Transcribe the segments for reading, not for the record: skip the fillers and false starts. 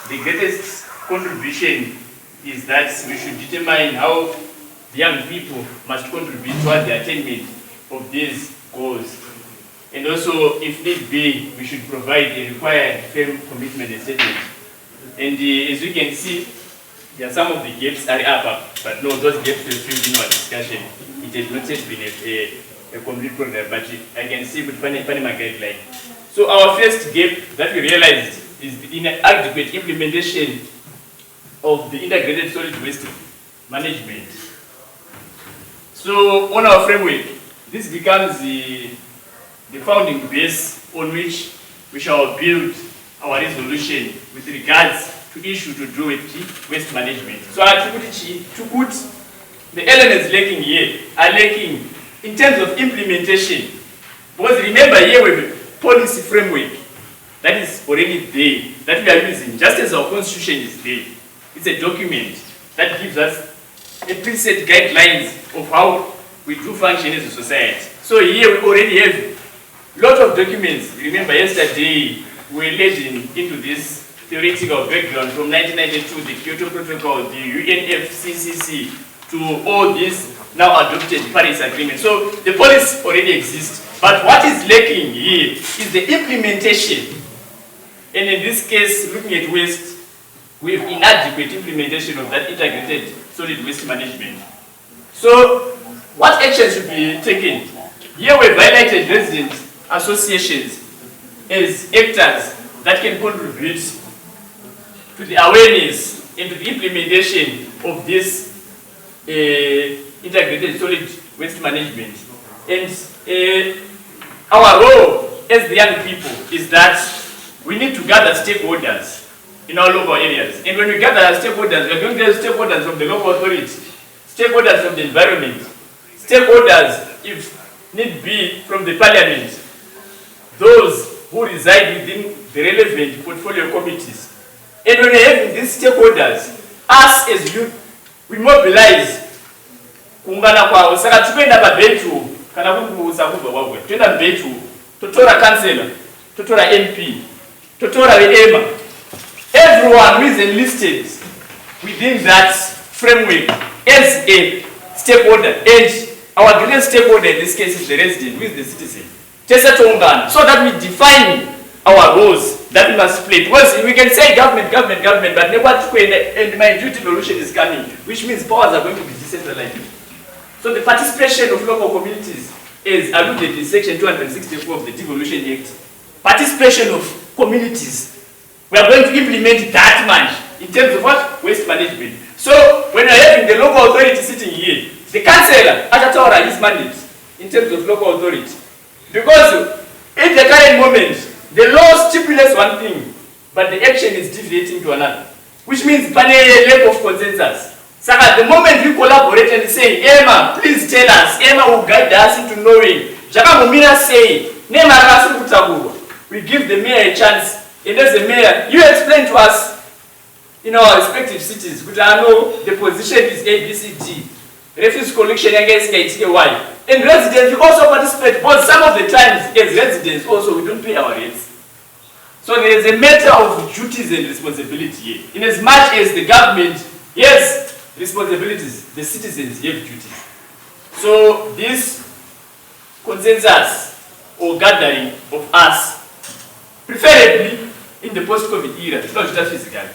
the greatest contribution is that we should determine how the young people must contribute toward the attainment of these goals. And also, if need be, we should provide a required firm commitment and statement. And as you can see, there are some of the gaps are up, but no, those gaps were filled in our discussion. It has not yet been a complete program, but I can see with Panama guideline. So our first gap that we realized is the inadequate implementation of the integrated solid waste management. So on our framework, this becomes the founding base on which we shall build our resolution with regards to issue to do with waste management. So to put the elements lacking here are lacking in terms of implementation. Because remember here we have a policy framework that is already there, that we are using, just as our constitution is there. It's a document that gives us a preset guidelines of how we do function as a society. So here we already have a lot of documents. Remember yesterday we were led into this theoretical background from 1992, the Kyoto Protocol, the UNFCCC, to all these now adopted Paris Agreement. So the policy already exists, but what is lacking here is the implementation. And in this case, looking at waste, we have inadequate implementation of that integrated solid waste management. So what action should be taken? Here we highlighted resident associations as actors that can contribute to the awareness and to the implementation of this integrated solid waste management. And our role as the young people is that we need to gather stakeholders in our local areas. And when we gather stakeholders, we are going to get stakeholders from the local authority, stakeholders from the environment, stakeholders, if need be, from the parliament, those who reside within the relevant portfolio committees. And when we have these stakeholders, us as youth, we mobilize kuungana kwao. Saka tukwenda pabetu kana kukuuza kubva kwakwe. Twenda mbetu, totora councillor, totora MP, totora EMA. Everyone who is enlisted within that framework as a stakeholder, and our greatest stakeholder in this case is the resident, who is the citizen. So that we define our roles that we must play. Because we can say government, but and my duty evolution is coming, which means powers are going to be decentralized. So the participation of local communities is alluded in section 264 of the Devolution Act. Participation of communities. We are going to implement that much in terms of what? Waste management. So when we are having the local authority sitting here, the councillor Atatora his mandate in terms of local authority. Because in the current moment, the law stipulates one thing, but the action is deviating to another. Which means a lack of consensus. So at the moment we collaborate and say, Emma, please tell us, Emma will guide us into knowing. Jaka Mumira say, we give the mayor a chance. And as the mayor, you explain to us in our respective cities, which I know the position is A, B, C, D. Refuse collection against KTY. And residents, we also participate, but some of the times, as residents also, we don't pay our rates. So there is a matter of duties and responsibility here. In as much as the government has responsibilities, the citizens have duties. So this consensus or gathering of us, preferably in the post-COVID era, not just physically,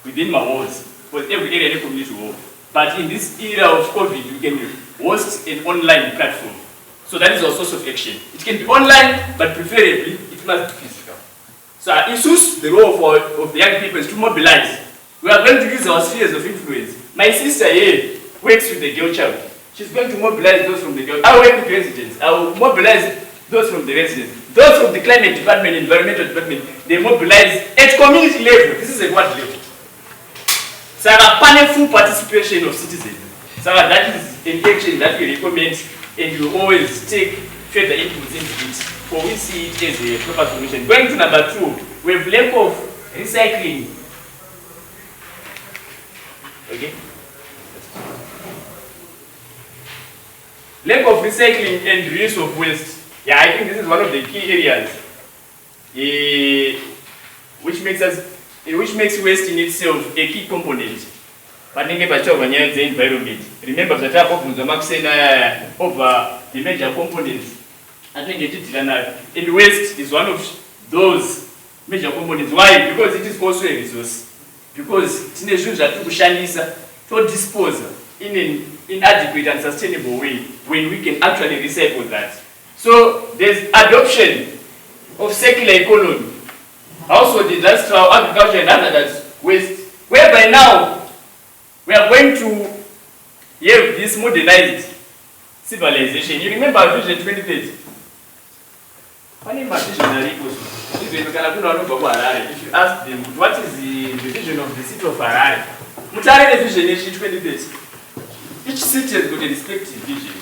within my walls, because every area in the community will. But in this era of COVID, we can host an online platform. So that is our source of action. It can be online, but preferably it must be physical. So the role of the young people is to mobilize. We are going to use our spheres of influence. My sister here works with the girl child. She's going to mobilize those from the girl. I work with residents. I will mobilize those from the residents. Those from the climate department, environmental department, they mobilize at community level. This is at what level? So full participation of citizens. So that is an action that we recommend, and you always take further inputs into it, for we see it as a proper solution. Going to number 2, we have lack of recycling. Okay. Lack of recycling and reuse of waste. Yeah, I think this is one of the key areas, which makes us which makes waste in itself a key component. Panenge pachava nyaya environment. Remember that I have over the major components. I think and waste is one of those major components. Why? Because it is also a resource. Because tine zvinhu zvatikushandisa to dispose in an inadequate and sustainable way when we can actually recycle that. So there's adoption of circular economy, also the industrial agriculture and other waste, whereby now we are going to have this modernized civilization. You remember Vision 2030? If you ask them what is the vision of the city of Harare, Vision 2030. Each city has got a respective vision.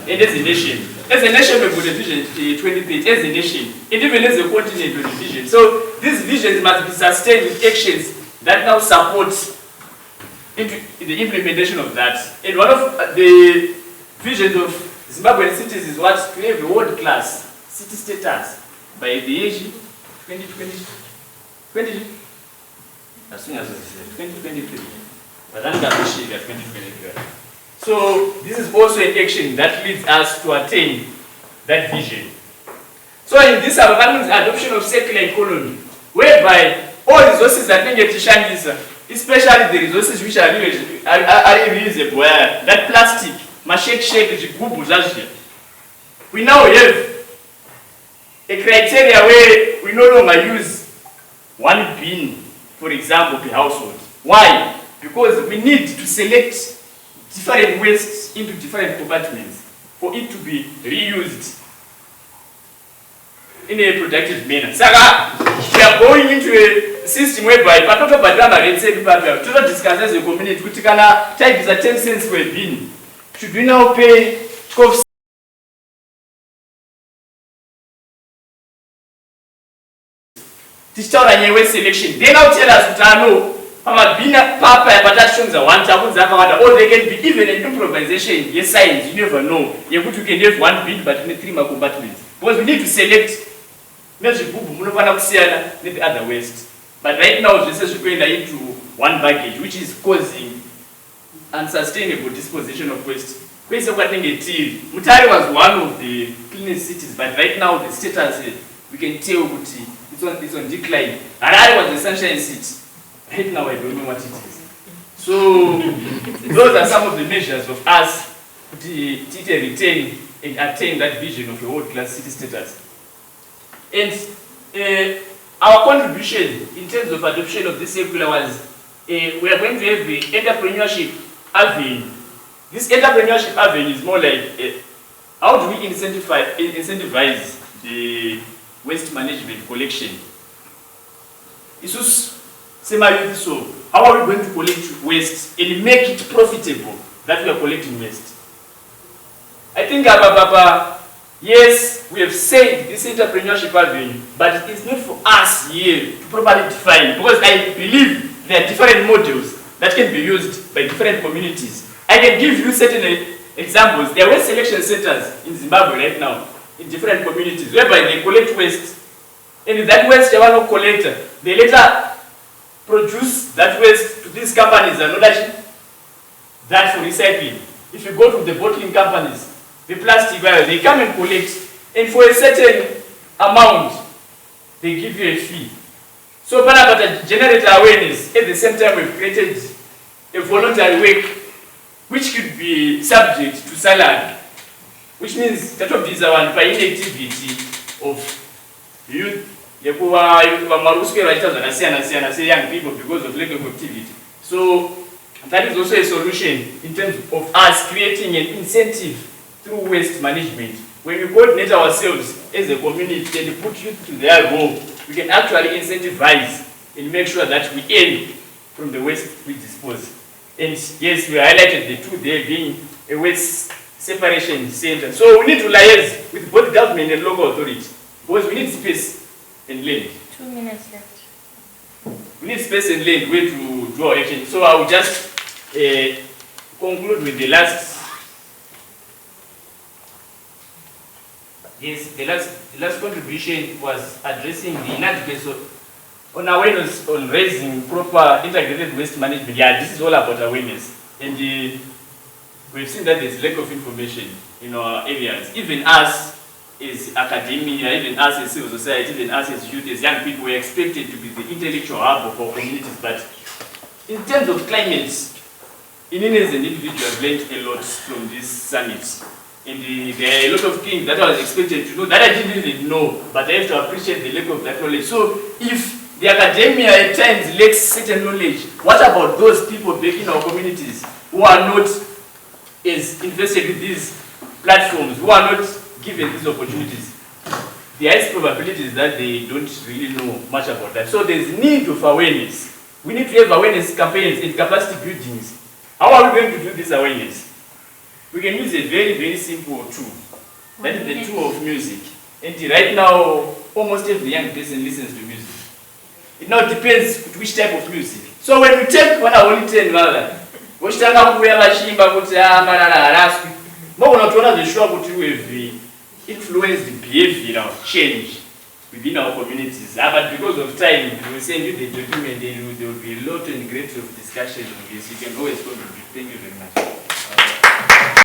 And as a nation we've got a vision 2030, as a nation, and even as a continent with a vision. So these visions must be sustained with actions that now support into the implementation of that. And one of the visions of Zimbabwean cities is what to have a world-class city status by the age 2020, as soon as 2023. But then 2023. So this is also an action that leads us to attain that vision. So in this adoption of circular economy, whereby all resources that get shandisa, especially the resources which are reusable, that plastic, we now have a criteria where we no longer use one bin, for example, per household. Why? Because we need to select different wastes into different compartments for it to be reused in a productive manner. Saka, we are going into a system whereby patoto badama rense papa to discuss as a community kutikana type is a 10 cents per bin. Should we now pay 12 digital waste selection? They now tell us that no. Or they can be even an improvisation. Yes, science, you never know. You can have one bin but in 3 compartments. Because we need to select maybe the other waste. But right now, this is going into one baggage, which is causing unsustainable disposition of waste. Mutare was one of the cleanest cities, but right now the status we can tell it's on decline. Harare was the sunshine city. Right now I don't know what it is. So those are some of the measures of us to retain and attain that vision of a world-class city status. And our contribution in terms of adoption of this circular was we are going to have the entrepreneurship avenue. This entrepreneurship avenue is more like how do we incentivize the waste management collection? So how are we going to collect waste and make it profitable that we are collecting waste? I think yes, we have said this entrepreneurship avenue, but it's not for us here to properly define, because I believe there are different models that can be used by different communities. I can give you certain examples. There are waste selection centers in Zimbabwe right now in different communities whereby they collect waste, and that waste they want to collect, they later produce that waste to these companies and that for recycling. If you go to the bottling companies, the plastic where they come and collect, and for a certain amount, they give you a fee. So Panabata generate awareness. At the same time, we've created a voluntary work which could be subject to salary, which means that of this one by inactivity of youth. Young people because of lack of activity. So that is also a solution in terms of us creating an incentive through waste management. When we coordinate ourselves as a community and put youth to their role, we can actually incentivize and make sure that we earn from the waste we dispose. And yes, we highlighted the two there being a waste separation center. So we need to liaise with both government and local authority because we need space and land. 2 minutes left. We need space and land where to do our action. So I will just conclude with the last. Yes, the last contribution was addressing the inadequacy on awareness on raising proper integrated waste management. Yeah, this is all about awareness. And we've seen that there's lack of information in our areas. Even us as academia, even us as civil society, even us as youth, as young people, we're expected to be the intellectual hub of our communities. But in terms of climate, Inini as an individual have learned a lot from this summit. And there are a lot of things that I was expected to know that I didn't even know, but I have to appreciate the lack of that knowledge. So if the academia at times lacks certain knowledge, what about those people back in our communities who are not as invested with these platforms, who are not given these opportunities? There is probabilities that they don't really know much about that. So there's need of awareness. We need to have awareness campaigns and capacity buildings. How are we going to do this awareness? We can use a very, very simple tool. That is the tool of music. And right now, almost every young person listens to music. It now depends which type of music. So when we take one only 10 which type of music, we influence the behavioral change within our communities. But because of time, we will send you the document and there will be a lot and great of discussion on this. You can always contribute. Thank you very much.